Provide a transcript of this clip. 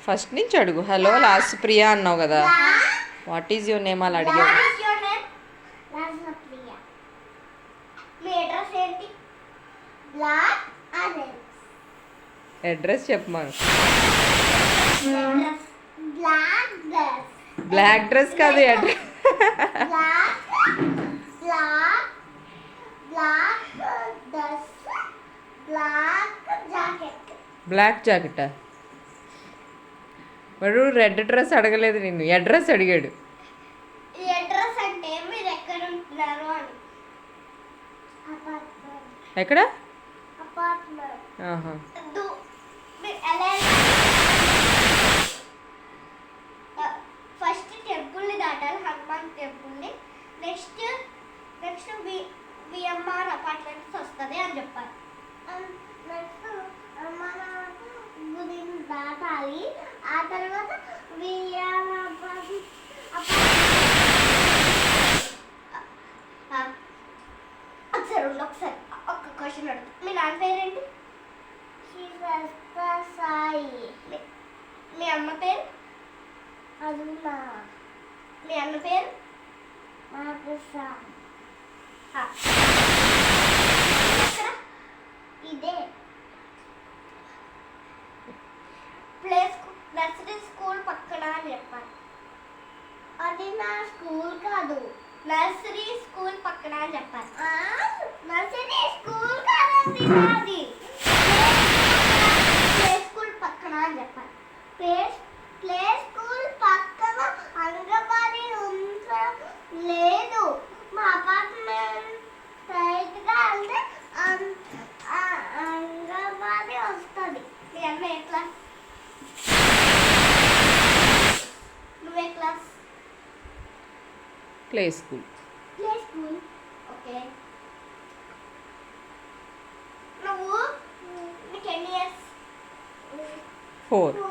First నుంచి అడుగు. Hello last Priya అన్నావు కదా, వాట్ ఈజ్ యువర్ నేమ్ అలా అడిగావు. అడ్రస్ చెప్పమను. బ్లాక్ డ్రెస్ కాదు, అడ్రస్. బ్లాక్ జాకెటా? వాడు రెడ్ డ్రెస్ అడగలేదు, నిన్ను అడ్రస్ అడిగాడు. ఎక్కడ? ఫస్ట్ టెంపుల్ని దాటాలి, హనుమాన్ టెంపుల్ని. నెక్స్ట్ విఎంఆర్ అపార్ట్మెంట్స్ వస్తుంది అని చెప్పారు. నెక్స్ట్ మన గుడిని దాటాలి, ఆ తర్వాత ఒకసారి ఒక్క క్వశ్చన్ అడుగు. మీ నాన్న పేరేంటి? సాయి. మీ అమ్మ పేరు? అరుణ. మీ అన్న పేరు? ఇదే నర్సరీ స్కూల్ పక్కన అని చెప్పాలి. అది నా స్కూల్ కాదు, నర్సరీ స్కూల్ పక్కన అని చెప్పాలి. నర్సరీ స్కూల్ కాదు, అది ప్లే స్కూల్ పక్కన అని చెప్పాలి. ప్లే స్కూల్ పక్కన అంగన్వాడీ లేదు. మా అపార్ట్మెంట్ స్ట్రైట్గా వెళ్తే అంగన్వాడీ వస్తుంది. మీ అన్న ఏ క్లాస్? నువ్వే క్లాస్? Play school. ఓకే. నువ్వు నీకు ఎన్ని ఇయర్స్? 4.